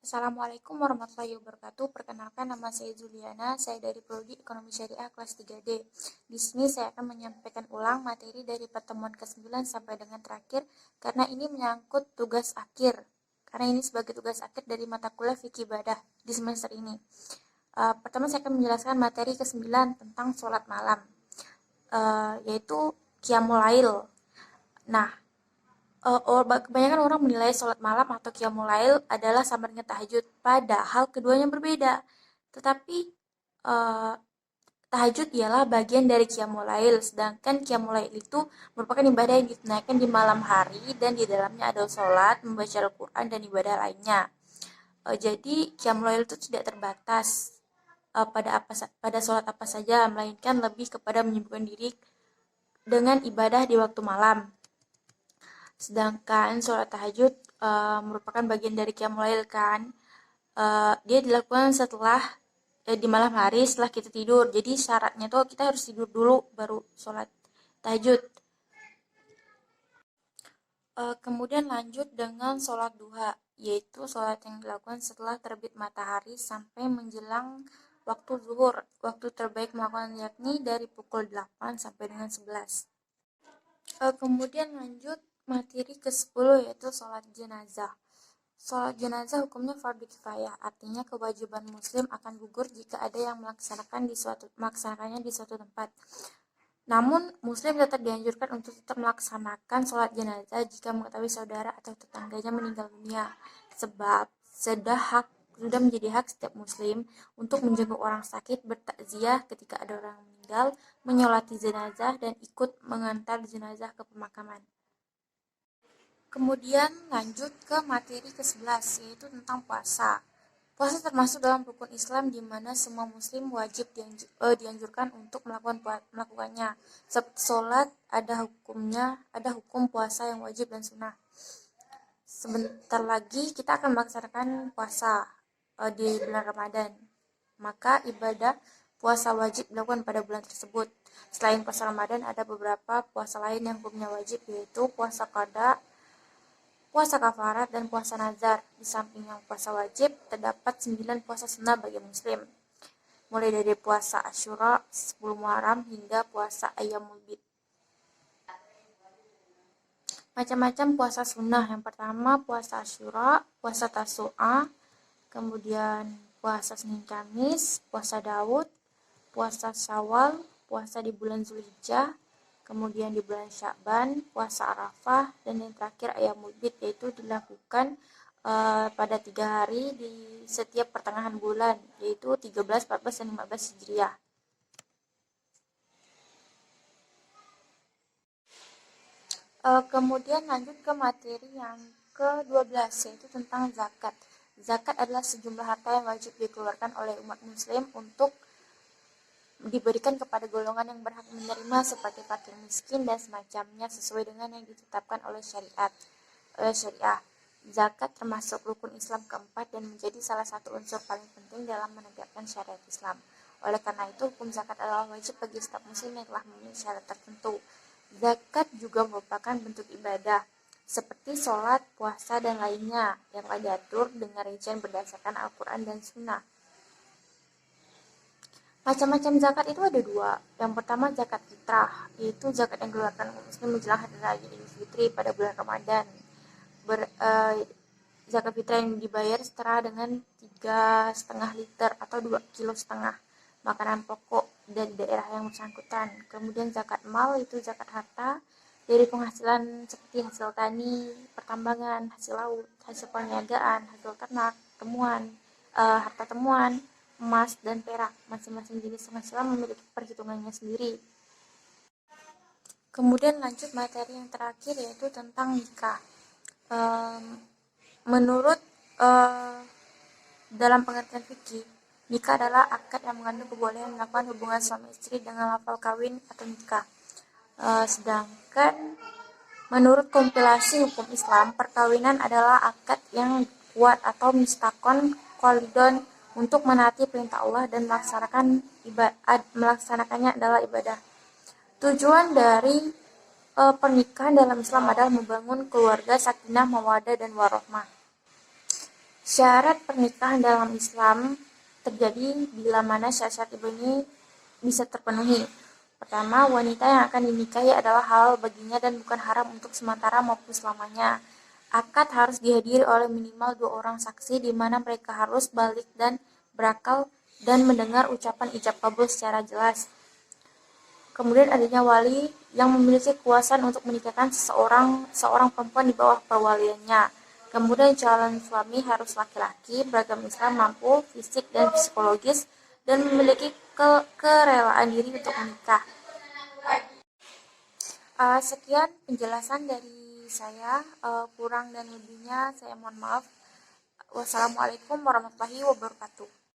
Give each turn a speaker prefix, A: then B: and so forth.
A: Assalamualaikum warahmatullahi wabarakatuh. Perkenalkan, nama saya Juliana. Saya dari Prodi Ekonomi Syariah kelas 3D. Di sini saya akan menyampaikan ulang materi dari pertemuan ke-9 sampai dengan terakhir karena ini menyangkut tugas akhir. Karena ini sebagai tugas akhir dari mata kuliah fikih ibadah di semester ini. Pertama saya akan menjelaskan materi ke-9 tentang sholat malam, yaitu qiyamul lail. Nah, kebanyakan orang menilai sholat malam atau qiyamul lail adalah sama dengan tahajud, padahal keduanya berbeda. Tetapi tahajud ialah bagian dari qiyamul lail, sedangkan qiyamul lail itu merupakan ibadah yang ditunaikan di malam hari dan di dalamnya ada sholat, membaca Al-Quran, dan ibadah lainnya. Jadi qiyamul lail itu tidak terbatas pada sholat apa saja, melainkan lebih kepada menyibukkan diri dengan ibadah di waktu malam. Sedangkan sholat tahajud merupakan bagian dari qiyamul lail kan. Dia dilakukan setelah di malam hari setelah kita tidur. Jadi syaratnya tuh kita harus tidur dulu baru sholat tahajud. Kemudian lanjut dengan sholat duha, yaitu sholat yang dilakukan setelah terbit matahari sampai menjelang waktu zuhur. Waktu terbaik melakukan yakni dari pukul 8 sampai dengan 11. Kemudian lanjut materi ke-10, yaitu sholat jenazah. Sholat jenazah hukumnya fardu kifayah, artinya kewajiban muslim akan gugur jika ada yang melaksanakannya di suatu tempat. Namun, muslim tetap dianjurkan untuk tetap melaksanakan sholat jenazah jika mengetahui saudara atau tetangganya meninggal dunia, sebab sudah menjadi hak setiap muslim untuk menjenguk orang sakit, bertakziah ketika ada orang meninggal, menyolati jenazah, dan ikut mengantar jenazah ke pemakaman. Kemudian lanjut ke materi ke-11, yaitu tentang puasa. Puasa termasuk dalam rukun Islam di mana semua muslim wajib dianjurkan untuk melakukannya. Seperti sholat ada hukum puasa yang wajib dan sunnah. Sebentar lagi kita akan melaksanakan puasa di bulan Ramadan. Maka ibadah puasa wajib dilakukan pada bulan tersebut. Selain puasa Ramadan, ada beberapa puasa lain yang hukumnya wajib, yaitu puasa qada, puasa kafarat, dan puasa nazar. Di samping yang puasa wajib, terdapat 9 puasa sunnah bagi muslim. Mulai dari puasa Asyura 10 Muharram hingga puasa Ayyamul Bid. Macam-macam puasa sunnah. Yang pertama puasa Asyura, puasa Tasu'a, kemudian puasa Senin Kamis, puasa Daud, puasa Syawal, puasa di bulan Zulhijjah, kemudian di bulan Sya'ban, puasa Arafah, dan yang terakhir Ayyamul Bid, yaitu dilakukan pada 3 hari di setiap pertengahan bulan, yaitu 13, 14, dan 15 Hijriah. Kemudian lanjut ke materi yang ke-12, yaitu tentang zakat. Zakat adalah sejumlah harta yang wajib dikeluarkan oleh umat muslim untuk diberikan kepada golongan yang berhak menerima seperti fakir, miskin, dan semacamnya sesuai dengan yang ditetapkan oleh syariah. Zakat termasuk rukun Islam keempat dan menjadi salah satu unsur paling penting dalam menegakkan syariat Islam. Oleh karena itu, hukum zakat adalah wajib bagi setiap muslim yang telah memenuhi syarat tertentu. Zakat juga merupakan bentuk ibadah seperti sholat, puasa, dan lainnya yang telah diatur dengan rincian berdasarkan Al-Quran dan Sunnah. Macam-macam zakat itu ada 2. Yang pertama zakat fitrah, yaitu zakat yang dikeluarkan muslim menjelang hari raya Idul Fitri pada bulan Ramadan. Zakat fitrah yang dibayar setara dengan 3,5 liter atau 2,5 kilo makanan pokok dari daerah yang bersangkutan. Kemudian zakat mal, itu zakat harta dari penghasilan seperti hasil tani, pertambangan, hasil laut, hasil perniagaan, hasil ternak, harta temuan, emas, dan perak. Masing-masing jenis penghasilan memiliki perhitungannya sendiri. Kemudian lanjut materi yang terakhir, yaitu tentang nikah. Menurut dalam pengertian fikih, nikah adalah akad yang mengandung kebolehan melakukan hubungan suami istri dengan lafal kawin atau nikah. Sedangkan menurut kompilasi hukum Islam, perkawinan adalah akad yang kuat atau mistakon qalidon untuk menaati perintah Allah dan melaksanakannya adalah ibadah. Tujuan dari pernikahan dalam Islam adalah membangun keluarga sakinah, mawaddah, dan warahmah. Syarat pernikahan dalam Islam terjadi bila mana syarat-syarat ini bisa terpenuhi. Pertama, wanita yang akan dinikahi adalah halal baginya dan bukan haram untuk sementara maupun selamanya. Akad harus dihadiri oleh minimal 2 orang saksi di mana mereka harus balik dan berakal dan mendengar ucapan ijab kabul secara jelas. Kemudian adanya wali yang memiliki kekuasaan untuk menikahkan seorang perempuan di bawah perwaliannya. Kemudian calon suami harus laki-laki, beragama Islam, mampu fisik dan psikologis, dan memiliki kerelaan diri untuk menikah. Sekian penjelasan dari saya, kurang dan lebihnya saya mohon maaf. Wassalamualaikum warahmatullahi wabarakatuh.